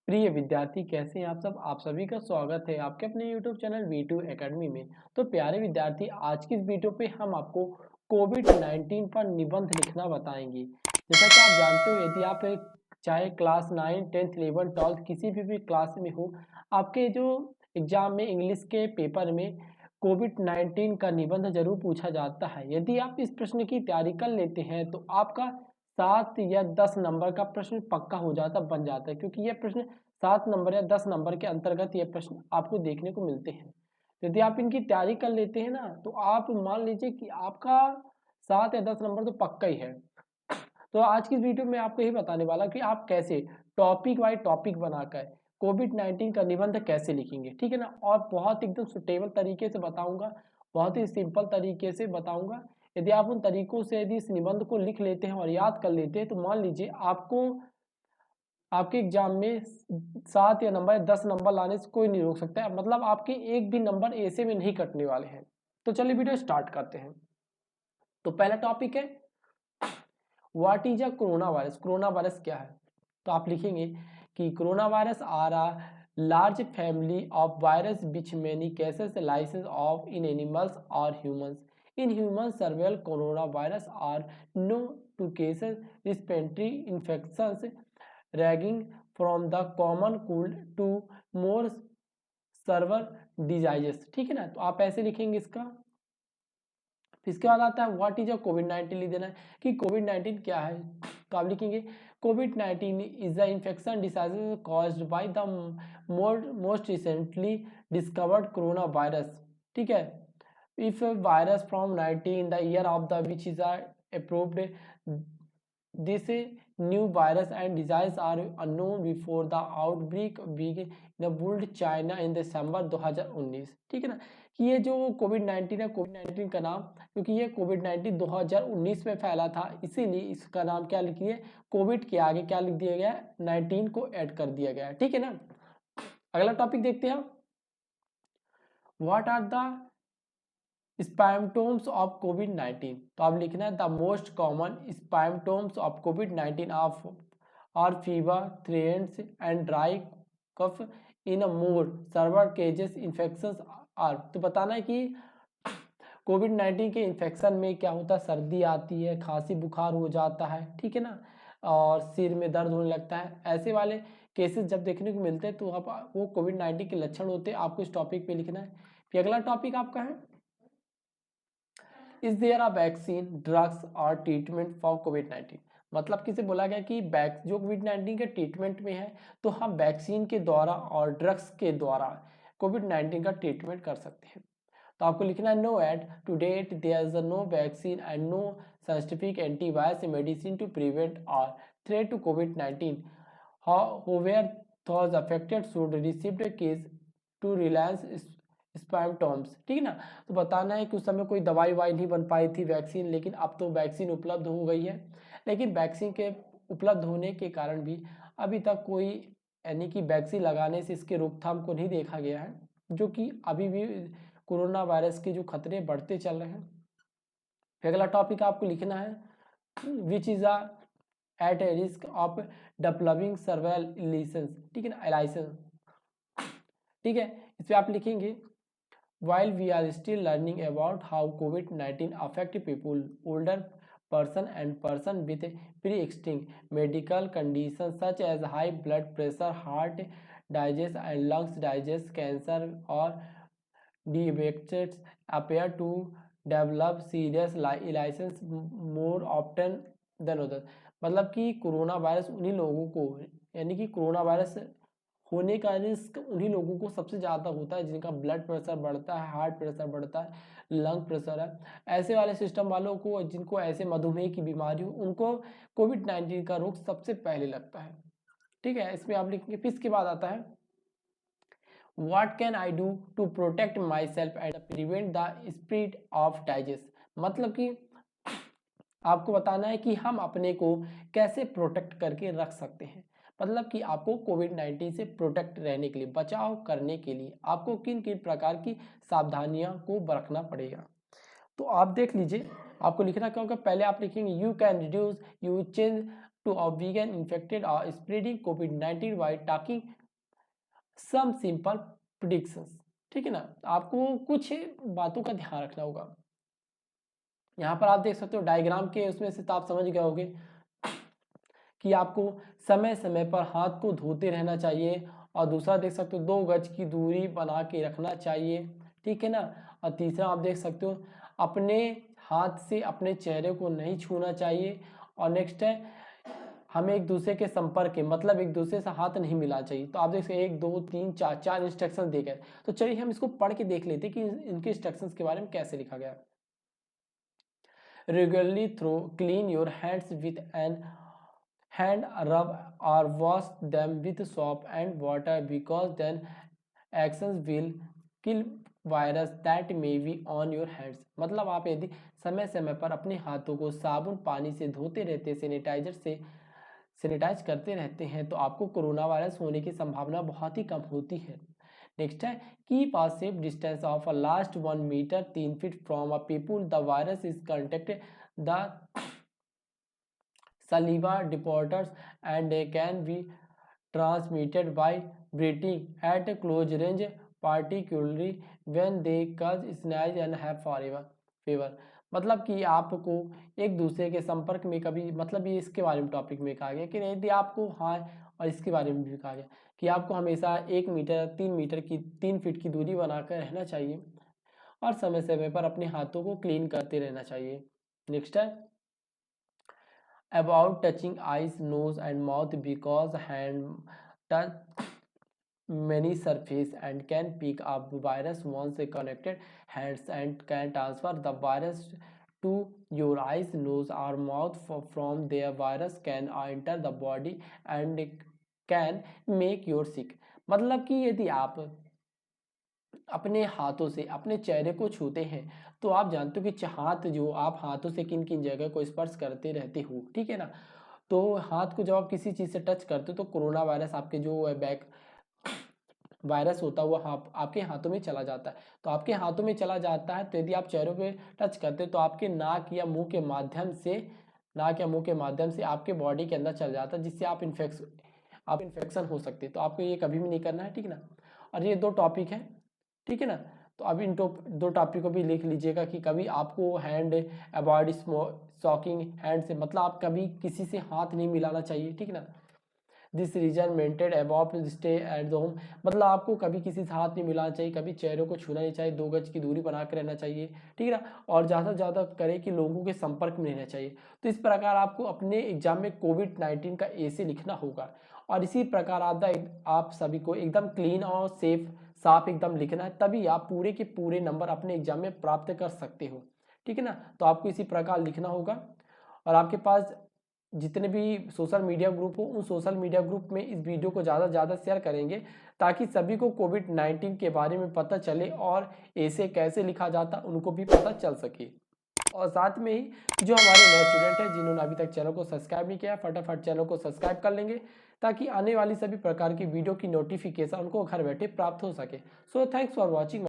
प्रिय विद्यार्थी, कैसे हैं आप सब। आप सभी का स्वागत है आपके अपने YouTube चैनल V2 एकेडमी में। तो प्यारे विद्यार्थी, आज की इस वीडियो पे हम आपको कोविड-19 पर निबंध लिखना बताएंगे। जैसा कि आप जानते हो, यदि आप चाहे क्लास 9, 10th, 11, 12 किसी भी क्लास में हो, आपके जो एग्जाम में इंग्लिश के पेपर में कोविड-19 का निबंध जरूर पूछा जाता है। यदि आप इस प्रश्न की तैयारी कर लेते हैं तो आपका 7 या 10 नंबर का प्रश्न पक्का हो जाता बन जाता है, क्योंकि यह प्रश्न 7 नंबर या 10 नंबर के अंतर्गत ये प्रश्न आपको देखने को मिलते हैं। यदि आप इनकी तैयारी कर लेते हैं ना, तो आप मान लीजिए कि आपका 7 या 10 नंबर तो पक्का ही है। तो आज की इस वीडियो में आपको यही बताने वाला कि आप कैसे टॉपिक वाइज टॉपिक बनाकर कोविड-19 का निबंध कैसे लिखेंगे, ठीक है ना। और बहुत एकदम सुटेबल तरीके से बताऊंगा, बहुत ही सिंपल तरीके से बताऊंगा। यदि आप उन तरीकों से यदि इस निबंध को लिख लेते हैं और याद कर लेते हैं, तो मान लीजिए आपको आपके एग्जाम में 7 या नंबर या 10 नंबर लाने से कोई नहीं रोक सकता है। मतलब आपके एक भी नंबर ऐसे में नहीं कटने वाले हैं। तो चलिए वीडियो स्टार्ट करते हैं। तो पहला टॉपिक है, what is a corona virus. Corona virus क्या है? तो आप लिखेंगे कि corona virus are a large family of virus which many cases licenses of in animals और humans. In human several corona virus are known to cases respiratory infections ranging from the common cold to more severe diseases. ठीक है ना। तो आप ऐसे लिखेंगे इसका। इसके बाद आता है व्हाट इज अ कोविड-19। लिख देना है कि कोविड-19 क्या है। तो आप लिखेंगे कोविड-19 is the infection disease caused by the most recently discovered corona virus. ठीक है। If virus from 19 the year of the which is approved, this new virus and disease are unknown before the outbreak began in the world China in December 2019। ठीक है ना। कि ये जो कोविड-19 है, कोविड-19 का नाम, क्योंकि ये कोविड-19 2019 में फैला था, इसीलिए इसका नाम क्या लिख दिए, कोविड के आगे क्या लिख दिया गया, 19 को ऐड कर दिया गया। ठीक है ना। अगला टॉपिक देखते हैं। What are the symptoms of कोविड-19। तो आप लिखना है the most common symptoms of कोविड-19 ऑफ और fever, threads and dry cough in more severe cases infections are. तो बताना है कि कोविड-19 के इन्फेक्शन में क्या होता है, सर्दी आती है, खांसी बुखार हो जाता है, ठीक है ना, और सिर में दर्द होने लगता है। ऐसे वाले केसेस जब देखने को मिलते हैं तो आप वो कोविड-19 के लक्षण होते हैं, आपको इस टॉपिक पे लिखना है। फिर अगला टॉपिक आपका है, is there a vaccine, drugs और ट्रीटमेंट फॉर कोविड-19। मतलब किसे बोला गया कि जो कोविड-19 के ट्रीटमेंट में है, तो हम वैक्सीन के द्वारा और ड्रग्स के द्वारा कोविड-19 का ट्रीटमेंट कर सकते हैं। तो आपको लिखना है no at to date there is no vaccine and no scientific antivirus medicine to prevent और थ्रेट टू कोविड-19। However, those affected should receive a case to reliance symptoms. ठीक है ना। तो बताना है कि उस समय कोई दवाई वाई नहीं बन पाई थी वैक्सीन, लेकिन अब तो वैक्सीन उपलब्ध हो गई है। लेकिन वैक्सीन के उपलब्ध होने के कारण भी अभी तक कोई, यानी कि वैक्सीन लगाने से इसके रोकथाम को नहीं देखा गया है, जो कि अभी भी कोरोना वायरस के जो खतरे बढ़ते चल रहे हैं। फिर अगला टॉपिक आपको लिखना है, which is a at a risk of developing severe illness. ठीक है ना, लाइसेंस। ठीक है। इस पे आप लिखेंगे while we are still learning about how COVID-19 affect people, older person and person with pre-existing medical conditions such as high blood pressure, heart disease and lungs disease, cancer or diabetes appear to develop serious illnesses more often than others। मतलब कि corona virus उन्हीं लोगों को, यानी कि corona virus होने का risk उन्हीं लोगों को सबसे ज़्यादा होता है जिनका ब्लड प्रेशर बढ़ता है, हार्ट प्रेशर बढ़ता है, लंग प्रेशर है। ऐसे वाले सिस्टम वालों को, जिनको ऐसे मधुमेह की बीमारी हो, उनको कोविड-19 का रोग सबसे पहले लगता है। ठीक है। इसमें आप लिखेंगे। फिर इसके बाद आता है what can I do to protect myself and prevent the spread of diseases. मतलब कि आपको बताना है कि हम अपने को कैसे प्रोटेक्ट करके रख सकते हैं। मतलब कि आपको कोविड-19 से प्रोटेक्ट रहने के लिए, बचाव करने के लिए आपको किन किन प्रकार की सावधानियां को बरतना पड़ेगा। तो आप देख लीजिए, आपको लिखना क्या होगा। पहले आप लिखेंगे you can reduce you change to a vegan infected or spreading COVID-19 by talking some simple predictions। ठीक है ना, आपको कुछ बातों का ध्यान रखना होगा। यहाँ पर आप देख सकते हो डायग्राम के उसमें से तो आप समझ गए होंगे कि आपको समय समय पर हाथ को धोते रहना चाहिए, और दूसरा देख सकते हो 2 गज की दूरी बना के रखना चाहिए। ठीक है ना, और तीसरा आप देख सकते हो अपने हाथ से अपने चेहरे को नहीं छूना चाहिए, और नेक्स्ट है हमें एक दूसरे के संपर्क के मतलब एक दूसरे से हाथ नहीं मिलाना चाहिए। तो आप देख सकते 1 2 3 4 4 इंस्ट्रक्शन दे गए। तो चलिए हम इसको पढ़ के देख लेते हैं कि इनके इंस्ट्रक्शंस के बारे में कैसे लिखा गया है। Regularly clean your hands with an hand rub or wash them with soap and water, because then actions will kill virus that may be on your hands. मतलब आप यदि समय समय पर अपने हाथों को साबुन पानी से धोते रहते, सैनिटाइजर से सैनिटाइज करते रहते हैं, तो आपको कोरोना वायरस होने की संभावना बहुत ही कम होती है। नेक्स्ट है keep a safe distance of a last 1 metre 3 feet from a people the virus is contact the saliva depositors and they can be transmitted by breathing at close range, particularly when they cause sneeze and have fever। मतलब कि आपको एक दूसरे के संपर्क में कभी, मतलब ये इसके बारे में टॉपिक में कहा गया कि यदि आपको, हाँ, और इसके बारे में भी कहा गया कि आपको हमेशा 1 मीटर 3 मीटर की 3 फीट की दूरी बनाकर रहना चाहिए, और समय समय पर अपने हाथों को क्लीन करते रहना चाहिए। नेक्स्ट है about touching eyes, nose and mouth, because hand touch many surface and can pick up virus once connected hands, and can transfer the virus to your eyes, nose or mouth from there virus can enter the body and can make you sick। मतलब कि यदि आप अपने हाथों से अपने चेहरे को छूते हैं, तो आप जानते हो कि हाथ जो आप हाथों से किन किन जगह को स्पर्श करते रहते हो। ठीक है ना, तो हाथ को जब आप किसी चीज़ से टच करते हो तो कोरोना वायरस आपके जो बैक वायरस होता है वो आपके हाथों में चला जाता है। तो आपके हाथों में चला जाता है, तो यदि आप चेहरों पे टच करते हो तो आपके नाक या मुंह के माध्यम से आपके बॉडी के अंदर चल जाता है, जिससे आप इन्फेक्शन हो सकते हैं। तो आपको ये कभी भी नहीं करना है। ठीक है ना, और ये 2 टॉपिक है। ठीक है ना, तो अब इन 2 टॉपिक को भी लिख लीजिएगा कि कभी आपको हैंड अवॉइड शॉकिंग हैंड से, मतलब आप कभी किसी से हाथ नहीं मिलाना चाहिए। ठीक है ना, this reason mentioned above stay at the home, मतलब आपको कभी किसी से हाथ नहीं मिलाना चाहिए, कभी चेहरों को छूना नहीं चाहिए, 2 गज की दूरी बना कर रहना चाहिए। ठीक है ना, और ज़्यादा से ज़्यादा करें कि लोगों के संपर्क में रहना चाहिए। तो इस प्रकार आपको अपने एग्जाम में कोविड-19 का ऐसे लिखना होगा, और इसी प्रकार आप सभी को एकदम क्लीन और साफ एकदम लिखना है, तभी आप पूरे के पूरे नंबर अपने एग्जाम में प्राप्त कर सकते हो। ठीक है ना, तो आपको इसी प्रकार लिखना होगा, और आपके पास जितने भी सोशल मीडिया ग्रुप हो, उन सोशल मीडिया ग्रुप में इस वीडियो को ज़्यादा से ज़्यादा शेयर करेंगे, ताकि सभी को कोविड-19 के बारे में पता चले, और ऐसे कैसे लिखा जाता उनको भी पता चल सके। और साथ में ही जो हमारे नए स्टूडेंट हैं जिन्होंने अभी तक चैनल को सब्सक्राइब नहीं किया, फटाफट चैनल को सब्सक्राइब कर लेंगे, ताकि आने वाली सभी प्रकार की वीडियो की नोटिफिकेशन उनको घर बैठे प्राप्त हो सके। So thanks for watching.